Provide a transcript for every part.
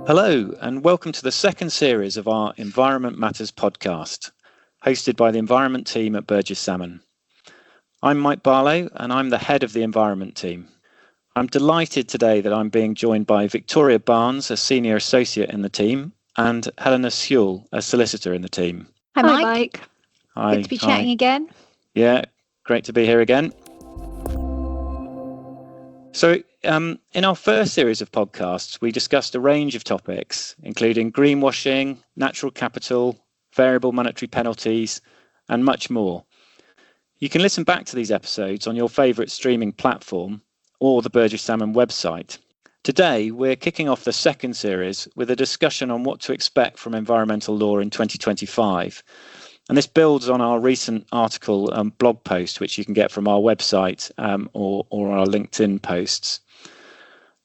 Hello, and welcome to the second series of our Environment Matters podcast, hosted by the Environment team at Burges Salmon. I'm Mike Barlow, and I'm the head of the Environment team. I'm delighted today that I'm being joined by Victoria Barnes, a senior associate in the team, and Helena Sewell, a solicitor in the team. Hi, Mike. Hi. Good to be chatting again. Yeah, great to be here again. So in our first series of podcasts, we discussed a range of topics, including greenwashing, natural capital, variable monetary penalties, and much more. You can listen back to these episodes on your favourite streaming platform or the Burges Salmon website. Today, we're kicking off the second series with a discussion on what to expect from environmental law in 2025. And this builds on our recent article and blog post, which you can get from our website or our LinkedIn posts.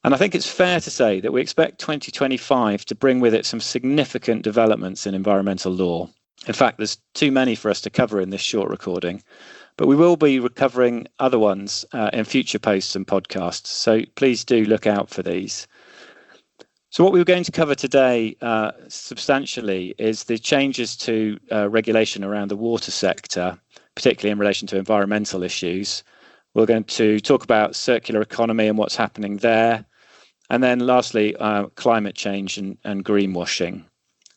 And I think it's fair to say that we expect 2025 to bring with it some significant developments in environmental law. In fact, there's too many for us to cover in this short recording, but we will be recovering other ones in future posts and podcasts. So please do look out for these. So what we were going to cover today substantially is the changes to regulation around the water sector, particularly in relation to environmental issues. We're going to talk about circular economy and what's happening there. And then lastly, climate change and greenwashing.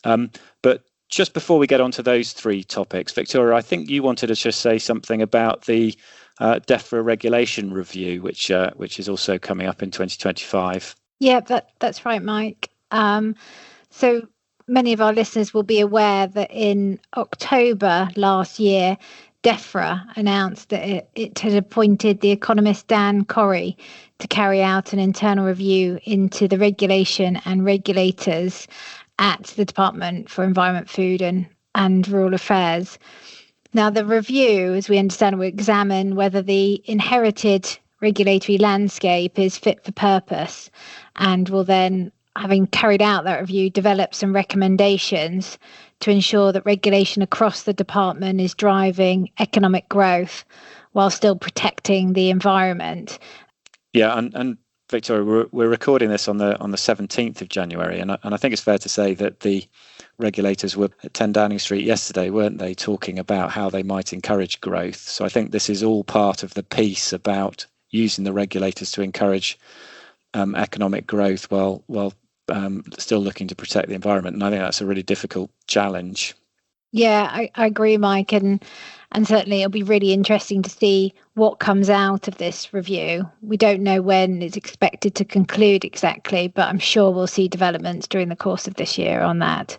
But just before we get onto those three topics, Victoria, I think you wanted to just say something about the DEFRA regulation review, which is also coming up in 2025. Yeah, that's right, Mike. So many of our listeners will be aware that in October last year, DEFRA announced that it had appointed the economist Dan Corrie to carry out an internal review into the regulation and regulators at the Department for Environment, Food and Rural Affairs. Now, the review, as we understand, will examine whether the inherited regulatory landscape is fit for purpose, and will then, having carried out that review, develop some recommendations to ensure that regulation across the department is driving economic growth while still protecting the environment. Yeah, and Victoria, we're recording this on the 17th of January, and I think it's fair to say that the regulators were at 10 Downing Street yesterday, weren't they, talking about how they might encourage growth. So I think this is all part of the piece about using the regulators to encourage economic growth while still looking to protect the environment. And I think that's a really difficult challenge. Yeah, I agree, Mike. And certainly it'll be really interesting to see what comes out of this review. We don't know when it's expected to conclude exactly, but I'm sure we'll see developments during the course of this year on that.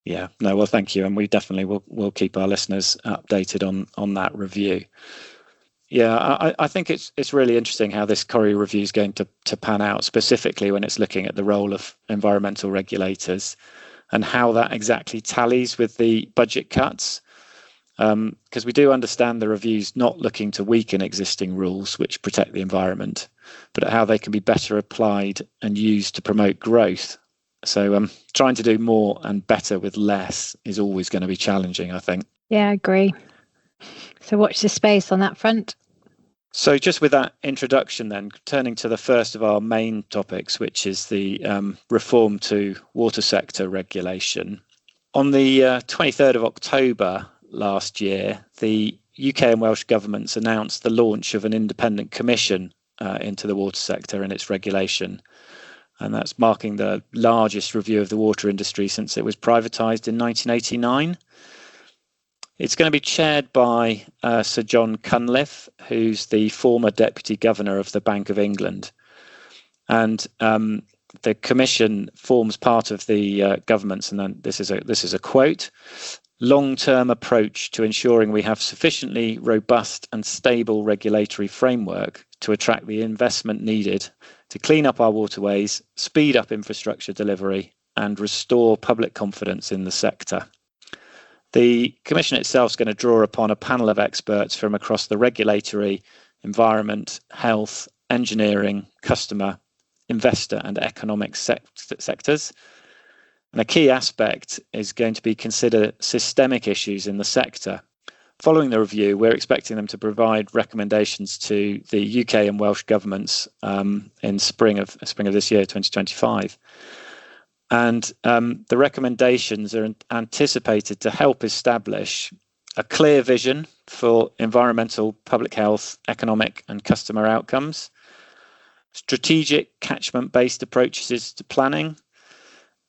Yeah, no, well, thank you. And we definitely will keep our listeners updated on that review. Yeah, I think it's really interesting how this Corrie review is going to pan out, specifically when it's looking at the role of environmental regulators and how that exactly tallies with the budget cuts. Because we do understand the review's not looking to weaken existing rules which protect the environment, but how they can be better applied and used to promote growth. So trying to do more and better with less is always going to be challenging, I think. Yeah, I agree. So watch this space on that front. So just with that introduction then, turning to the first of our main topics, which is the reform to water sector regulation. On the 23rd of October last year, the UK and Welsh governments announced the launch of an independent commission into the water sector and its regulation. And that's marking the largest review of the water industry since it was privatised in 1989. It's going to be chaired by Sir John Cunliffe, who's the former Deputy Governor of the Bank of England. And the commission forms part of the government's, and then this is a quote, long-term approach to ensuring we have sufficiently robust and stable regulatory framework to attract the investment needed to clean up our waterways, speed up infrastructure delivery, and restore public confidence in the sector. The Commission itself is going to draw upon a panel of experts from across the regulatory, environment, health, engineering, customer, investor and economic sectors. And a key aspect is going to be consider systemic issues in the sector. Following the review, we're expecting them to provide recommendations to the UK and Welsh governments in spring of this year, 2025. And the recommendations are anticipated to help establish a clear vision for environmental, public health, economic and customer outcomes, strategic catchment-based approaches to planning,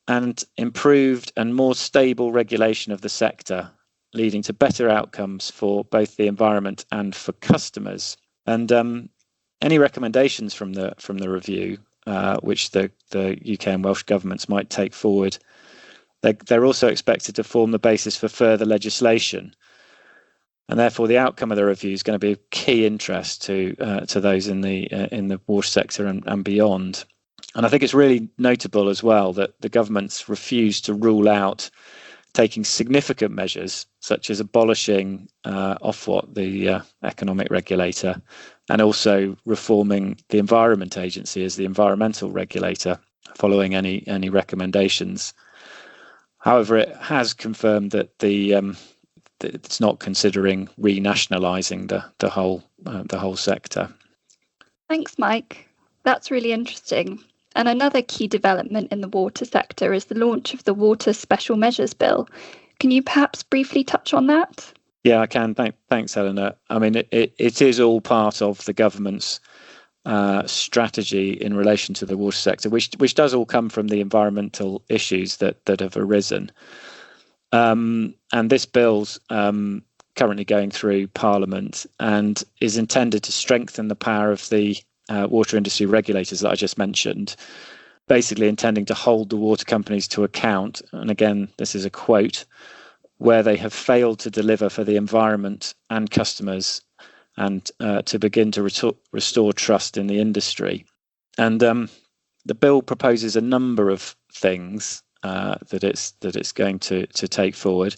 and improved and more stable regulation of the sector, leading to better outcomes for both the environment and for customers. And any recommendations from the review, which the UK and Welsh governments might take forward, they're also expected to form the basis for further legislation. And therefore, the outcome of the review is going to be of key interest to those in the water sector and beyond. And I think it's really notable as well that the government's refused to rule out taking significant measures, such as abolishing Ofwat, the economic regulator, and also reforming the Environment Agency as the environmental regulator, following any recommendations. However, it has confirmed that it's not considering renationalising the whole sector. Thanks, Mike. That's really interesting. And another key development in the water sector is the launch of the Water Special Measures Bill. Can you perhaps briefly touch on that? Yeah, I can. Thanks, Helena. I mean, it is all part of the government's strategy in relation to the water sector, which does all come from the environmental issues that have arisen. And this bill's currently going through Parliament and is intended to strengthen the power of the water industry regulators that I just mentioned, basically intending to hold the water companies to account. And again, this is a quote, where they have failed to deliver for the environment and customers, and to begin to restore trust in the industry. And the bill proposes a number of things that it's going to take forward.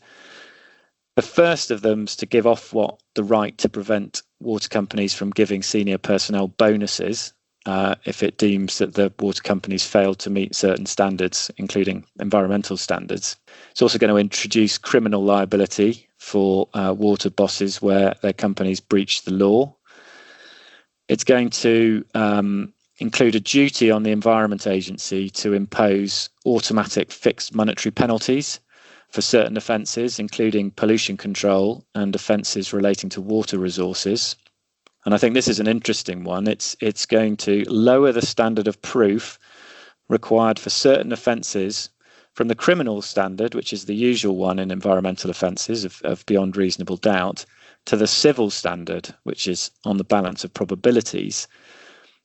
The first of them is to give Ofwat the right to prevent water companies from giving senior personnel bonuses if it deems that the water companies failed to meet certain standards, including environmental standards. It's also going to introduce criminal liability for water bosses where their companies breach the law. It's going to include a duty on the Environment Agency to impose automatic fixed monetary penalties for certain offences, including pollution control and offences relating to water resources. And I think this is an interesting one. It's going to lower the standard of proof required for certain offences from the criminal standard, which is the usual one in environmental offences of beyond reasonable doubt, to the civil standard, which is on the balance of probabilities,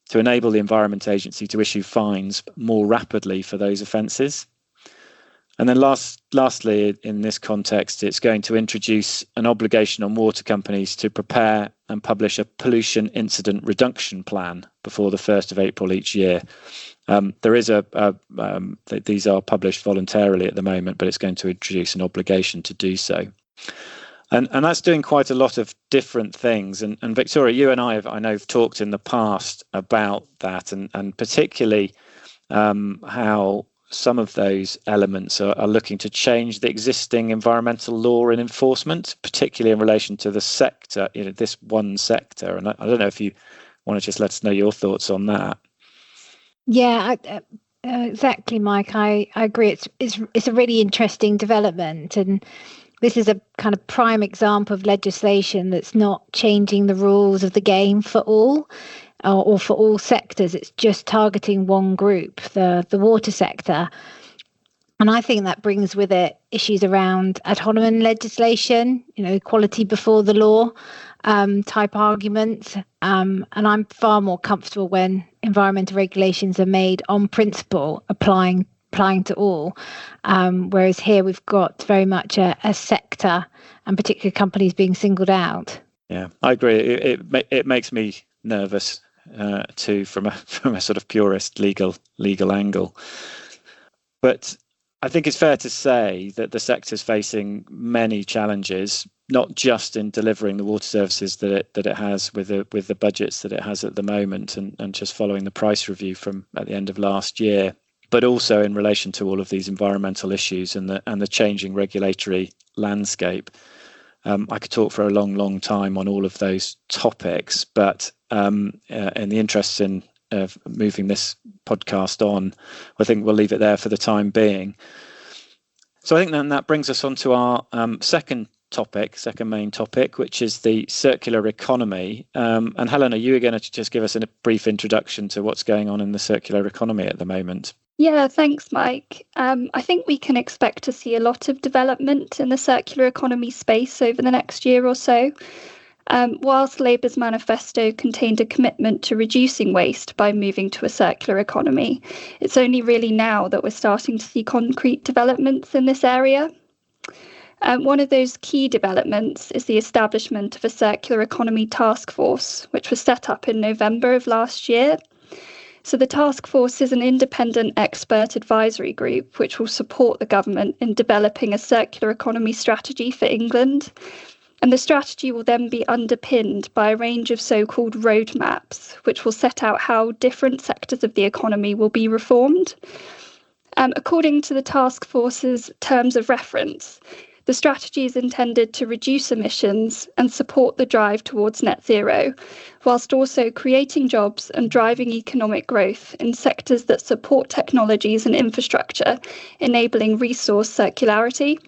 to enable the Environment Agency to issue fines more rapidly for those offences. And then lastly, in this context, it's going to introduce an obligation on water companies to prepare and publish a pollution incident reduction plan before the 1st of April each year. There is these are published voluntarily at the moment, but it's going to introduce an obligation to do so. And that's doing quite a lot of different things. And Victoria, you and I have talked in the past about that, and particularly how some of those elements are looking to change the existing environmental law and enforcement, particularly in relation to the sector, this one sector. And I don't know if you want to just let us know your thoughts on that. Yeah, exactly, Mike. I agree. It's a really interesting development, and this is a kind of prime example of legislation that's not changing the rules of the game for all. Or for all sectors. It's just targeting one group, the water sector. And I think that brings with it issues around ad hominem legislation, equality before the law type arguments. And I'm far more comfortable when environmental regulations are made on principle, applying to all. Whereas here we've got very much a sector and particular companies being singled out. Yeah, I agree. It makes me nervous too, from a sort of purist legal angle. But I think it's fair to say that the sector is facing many challenges, not just in delivering the water services that it has with the budgets that it has at the moment, and just following the price review from at the end of last year, but also in relation to all of these environmental issues and the changing regulatory landscape. I could talk for a long time on all of those topics, but in the interest in moving this podcast on. I think we'll leave it there for the time being. So I think then that brings us on to our second main topic, which is the circular economy. And Helena, you were going to just give us a brief introduction to what's going on in the circular economy at the moment. Yeah, thanks, Mike. I think we can expect to see a lot of development in the circular economy space over the next year or so. Whilst Labour's manifesto contained a commitment to reducing waste by moving to a circular economy, it's only really now that we're starting to see concrete developments in this area. One of those key developments is the establishment of a circular economy task force, which was set up in November of last year. So the task force is an independent expert advisory group which will support the government in developing a circular economy strategy for England. And the strategy will then be underpinned by a range of so-called roadmaps, which will set out how different sectors of the economy will be reformed. According to the task force's terms of reference, the strategy is intended to reduce emissions and support the drive towards net zero, whilst also creating jobs and driving economic growth in sectors that support technologies and infrastructure, enabling resource circularity.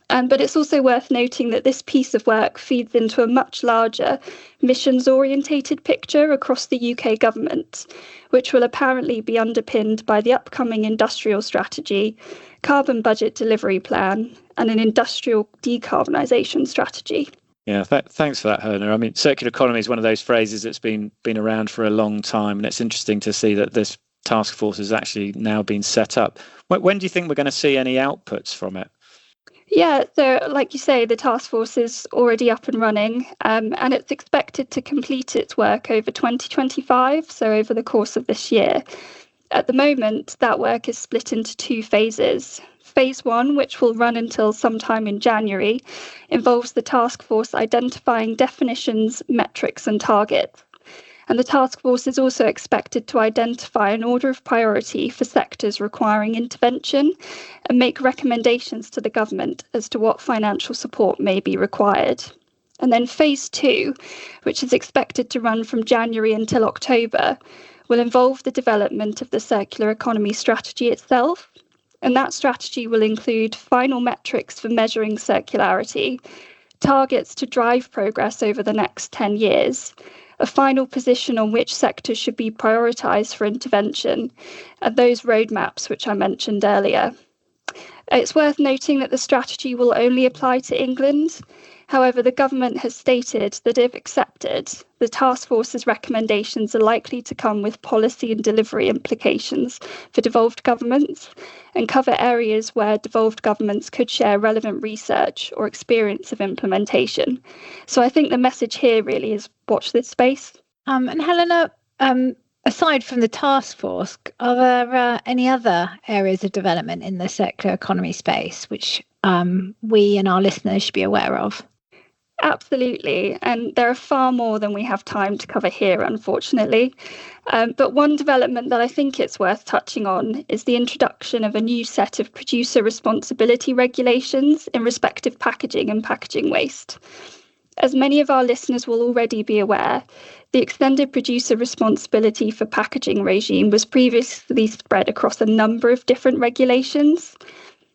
But it's also worth noting that this piece of work feeds into a much larger missions-orientated picture across the UK government, which will apparently be underpinned by the upcoming industrial strategy, carbon budget delivery plan, and an industrial decarbonisation strategy. Yeah, thanks for that, Helena. I mean, circular economy is one of those phrases that's been around for a long time, and it's interesting to see that this task force has actually now been set up. When do you think we're going to see any outputs from it? Yeah, so like you say, the task force is already up and running, and it's expected to complete its work over 2025, so over the course of this year. At the moment, that work is split into two phases. Phase 1, which will run until sometime in January, involves the task force identifying definitions, metrics and targets. And the task force is also expected to identify an order of priority for sectors requiring intervention and make recommendations to the government as to what financial support may be required. And then phase 2, which is expected to run from January until October, will involve the development of the circular economy strategy itself. And that strategy will include final metrics for measuring circularity, targets to drive progress over the next 10 years, a final position on which sectors should be prioritised for intervention, and those roadmaps which I mentioned earlier. It's worth noting that the strategy will only apply to England. However, the government has stated that if accepted, the task force's recommendations are likely to come with policy and delivery implications for devolved governments and cover areas where devolved governments could share relevant research or experience of implementation. So I think the message here really is watch this space. And Helena, aside from the task force, are there any other areas of development in the circular economy space which we and our listeners should be aware of? Absolutely. And there are far more than we have time to cover here, unfortunately. But one development that I think it's worth touching on is the introduction of a new set of producer responsibility regulations in respect of packaging and packaging waste. As many of our listeners will already be aware, the extended producer responsibility for packaging regime was previously spread across a number of different regulations.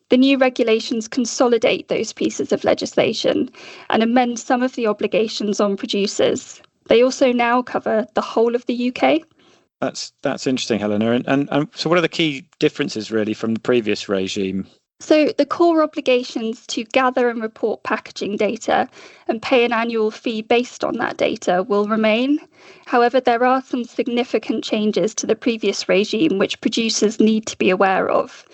The new regulations consolidate those pieces of legislation and amend some of the obligations on producers. They also now cover the whole of the UK. That's interesting, Helena. And so what are the key differences really from the previous regime? So the core obligations to gather and report packaging data and pay an annual fee based on that data will remain. However, there are some significant changes to the previous regime which producers need to be aware of.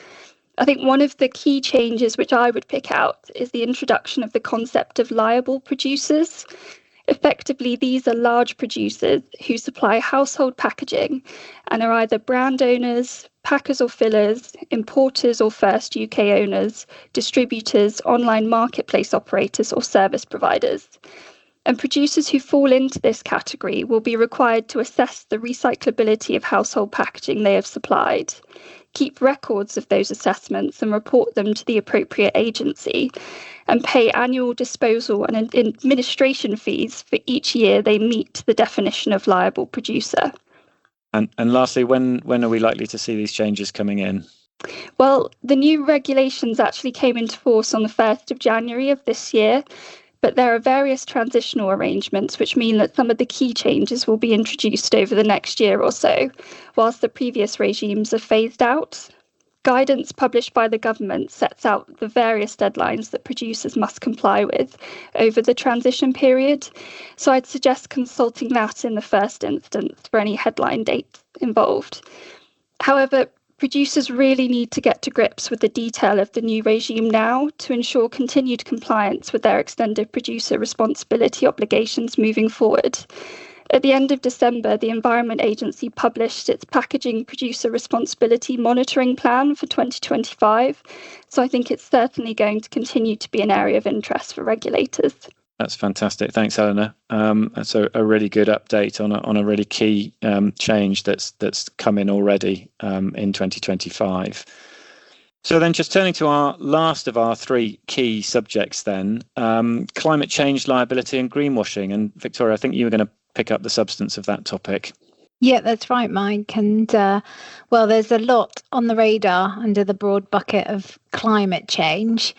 I think one of the key changes which I would pick out is the introduction of the concept of liable producers. Effectively, these are large producers who supply household packaging and are either brand owners, packers or fillers, importers or first UK owners, distributors, online marketplace operators or service providers. And producers who fall into this category will be required to assess the recyclability of household packaging they have supplied, keep records of those assessments and report them to the appropriate agency, and pay annual disposal and administration fees for each year they meet the definition of liable producer. And lastly, when are we likely to see these changes coming in? Well, the new regulations actually came into force on the 1st of January of this year, but there are various transitional arrangements which mean that some of the key changes will be introduced over the next year or so, whilst the previous regimes are phased out. Guidance published by the government sets out the various deadlines that producers must comply with over the transition period. So I'd suggest consulting that in the first instance for any headline dates involved. However, producers really need to get to grips with the detail of the new regime now to ensure continued compliance with their extended producer responsibility obligations moving forward. At the end of December, the Environment Agency published its Packaging Producer Responsibility Monitoring Plan for 2025, so I think it's certainly going to continue to be an area of interest for regulators. That's fantastic. Thanks, Helena. That's a really good update on a really key change that's come in already in 2025. So then just turning to our last of our three key subjects then, climate change, liability and greenwashing. And Victoria, I think you were going to pick up the substance of that topic. Yeah, that's right, Mike. And well, there's a lot on the radar under the broad bucket of climate change.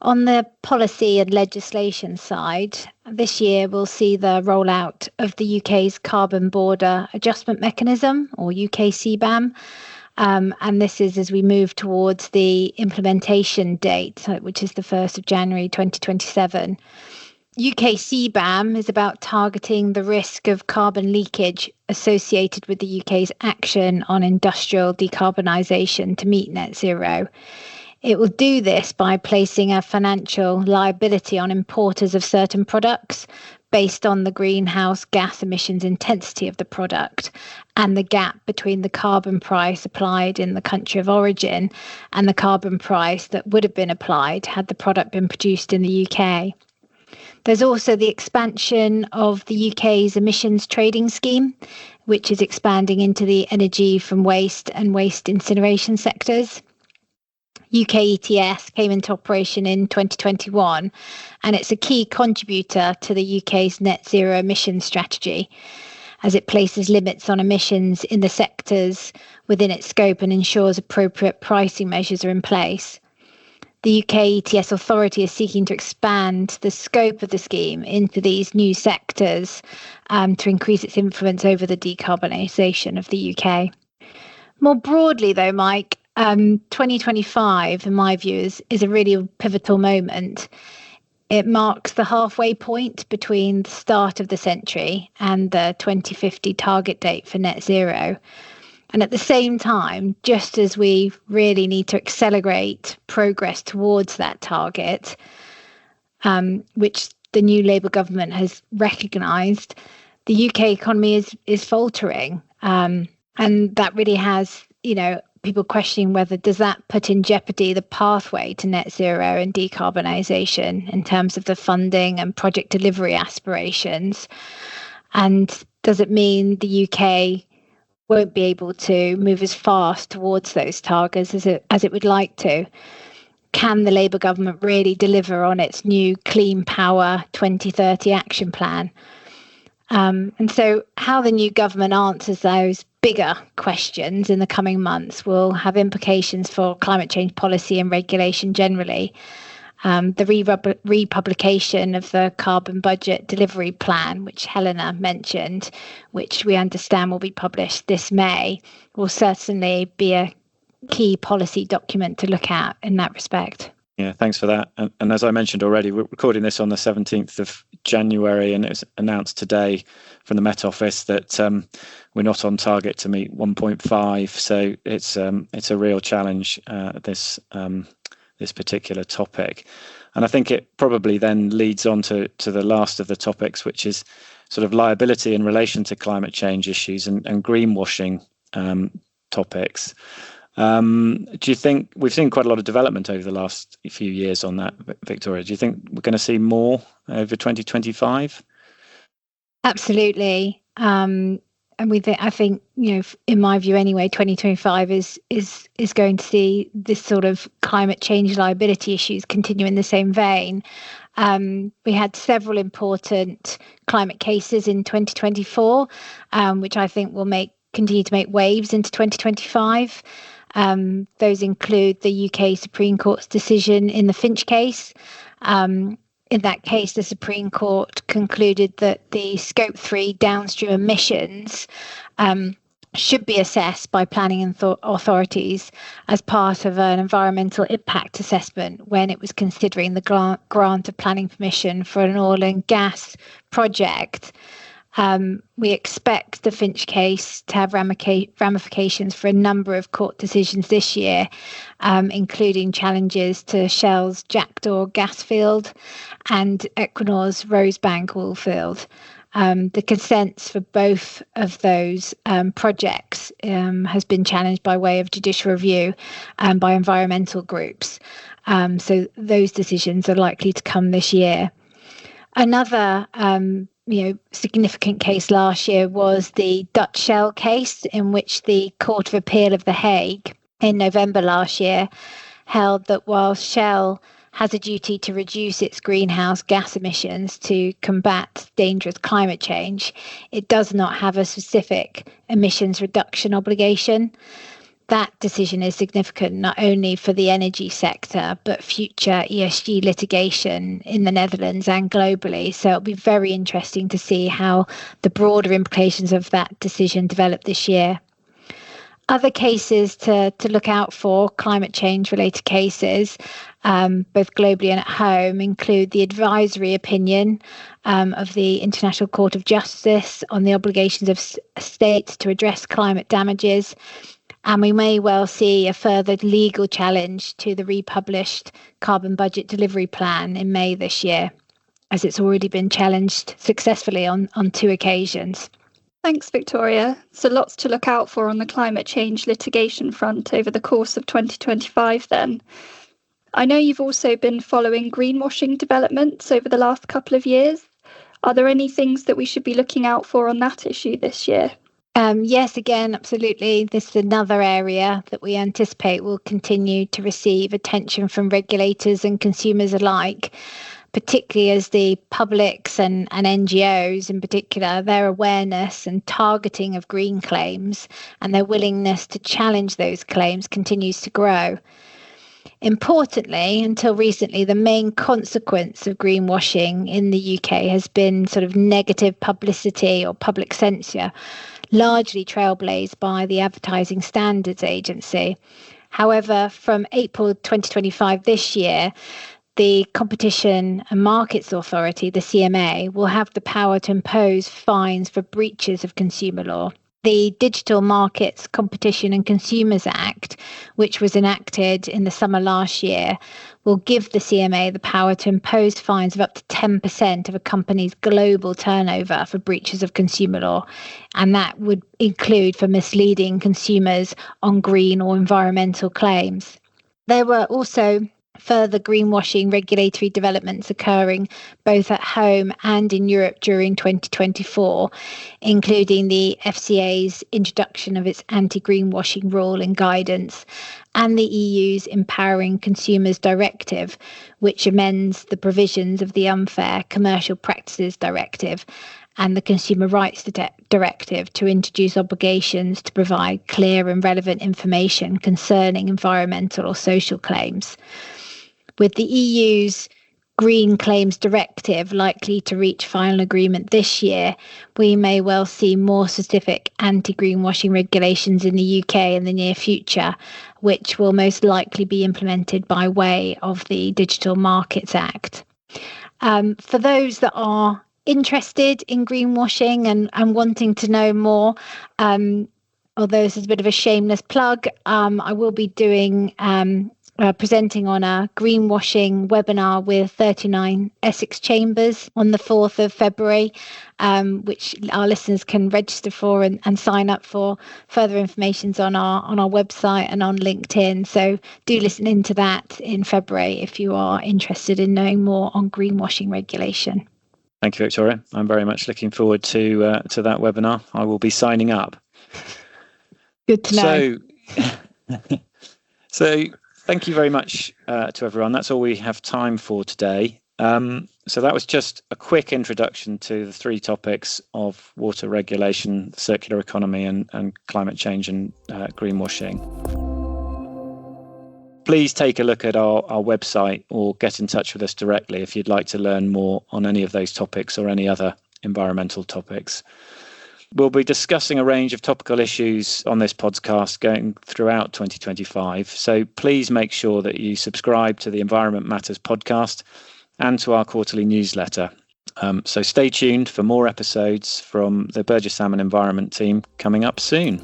On the policy and legislation side, this year we'll see the rollout of the UK's Carbon Border Adjustment Mechanism, or UK CBAM. And this is as we move towards the implementation date, which is the 1st of January 2027. UK CBAM is about targeting the risk of carbon leakage associated with the UK's action on industrial decarbonisation to meet net zero. It will do this by placing a financial liability on importers of certain products based on the greenhouse gas emissions intensity of the product and the gap between the carbon price applied in the country of origin and the carbon price that would have been applied had the product been produced in the UK. There's also the expansion of the UK's emissions trading scheme, which is expanding into the energy from waste and waste incineration sectors. UK ETS came into operation in 2021, and it's a key contributor to the UK's net zero emissions strategy, as it places limits on emissions in the sectors within its scope and ensures appropriate pricing measures are in place. The UK ETS authority is seeking to expand the scope of the scheme into these new sectors to increase its influence over the decarbonisation of the UK. More broadly, though, Mike, 2025, in my view, is a really pivotal moment. It marks the halfway point between the start of the century and the 2050 target date for net zero. And at the same time, just as we really need to accelerate progress towards that target, which the new Labour government has recognised, the UK economy is faltering. And that really has, people questioning whether does that put in jeopardy the pathway to net zero and decarbonisation in terms of the funding and project delivery aspirations. And does it mean the UK won't be able to move as fast towards those targets as it would like to? Can the Labour government really deliver on its new Clean Power 2030 action plan? And so how the new government answers those bigger questions in the coming months will have implications for climate change policy and regulation generally. The republication of the Carbon Budget Delivery Plan, which Helena mentioned, which we understand will be published this May, will certainly be a key policy document to look at in that respect. Yeah, thanks for that. And as I mentioned already, we're recording this on the 17th of January, and it was announced today from the Met Office that we're not on target to meet 1.5. So it's a real challenge, this particular topic. And I think it probably then leads on to the last of the topics, which is sort of liability in relation to climate change issues and greenwashing topics. Do you think we've seen quite a lot of development over the last few years on that, Victoria? Do you think we're going to see more over 2025? Absolutely. And I think, in my view anyway, 2025 is going to see this sort of climate change liability issues continue in the same vein. We had several important climate cases in 2024, which I think will make continue to make waves into 2025. Those include the UK Supreme Court's decision in the Finch case. In that case, the Supreme Court concluded that the Scope 3 downstream emissions should be assessed by planning authorities as part of an environmental impact assessment when it was considering the grant of planning permission for an oil and gas project. We expect the Finch case to have ramifications for a number of court decisions this year, including challenges to Shell's Jackdaw gas field and Equinor's Rosebank oil field. The consents for both of those projects has been challenged by way of judicial review by environmental groups. So those decisions are likely to come this year. Another significant case last year was the Dutch Shell case, in which the Court of Appeal of The Hague in November last year held that while Shell has a duty to reduce its greenhouse gas emissions to combat dangerous climate change, it does not have a specific emissions reduction obligation. That decision is significant not only for the energy sector, but future ESG litigation in the Netherlands and globally. So it'll be very interesting to see how the broader implications of that decision develop this year. Other cases to look out for, climate change related cases, both globally and at home, include the advisory opinion of the International Court of Justice on the obligations of states to address climate damages. And we may well see a further legal challenge to the republished Carbon Budget Delivery Plan in May this year, as it's already been challenged successfully on 2 occasions. Thanks, Victoria. So lots to look out for on the climate change litigation front over the course of 2025 then. I know you've also been following greenwashing developments over the last couple of years. Are there any things that we should be looking out for on that issue this year? Yes, again, absolutely. This is another area that we anticipate will continue to receive attention from regulators and consumers alike, particularly as the publics and NGOs in particular, their awareness and targeting of green claims and their willingness to challenge those claims continues to grow. Importantly, until recently, the main consequence of greenwashing in the UK has been sort of negative publicity or public censure, largely trailblazed by the Advertising Standards Agency. However, from April 2025 this year, the Competition and Markets Authority, the CMA, will have the power to impose fines for breaches of consumer law. The Digital Markets Competition and Consumers Act, which was enacted in the summer last year, will give the CMA the power to impose fines of up to 10% of a company's global turnover for breaches of consumer law. And that would include for misleading consumers on green or environmental claims. There were also further greenwashing regulatory developments occurring both at home and in Europe during 2024, including the FCA's introduction of its anti-greenwashing rule and guidance, and the EU's Empowering Consumers Directive, which amends the provisions of the Unfair Commercial Practices Directive and the Consumer Rights Directive to introduce obligations to provide clear and relevant information concerning environmental or social claims. With the EU's Green Claims Directive likely to reach final agreement this year, we may well see more specific anti-greenwashing regulations in the UK in the near future, which will most likely be implemented by way of the Digital Markets Act. For those that are interested in greenwashing and wanting to know more, although this is a bit of a shameless plug, I will be doing presenting on a greenwashing webinar with 39 Essex Chambers on the 4th of February, which our listeners can register for and sign up for. Further information's on our website and on LinkedIn. So do listen into that in February if you are interested in knowing more on greenwashing regulation. Thank you, Victoria. I'm very much looking forward to that webinar. I will be signing up. Good to know. So thank you very much to everyone. That's all we have time for today. So that was just a quick introduction to the three topics of water regulation, circular economy, and climate change and greenwashing. Please take a look at our website or get in touch with us directly if you'd like to learn more on any of those topics or any other environmental topics. We'll be discussing a range of topical issues on this podcast going throughout 2025. So please make sure that you subscribe to the Environment Matters podcast and to our quarterly newsletter. So stay tuned for more episodes from the Burges Salmon Environment team coming up soon.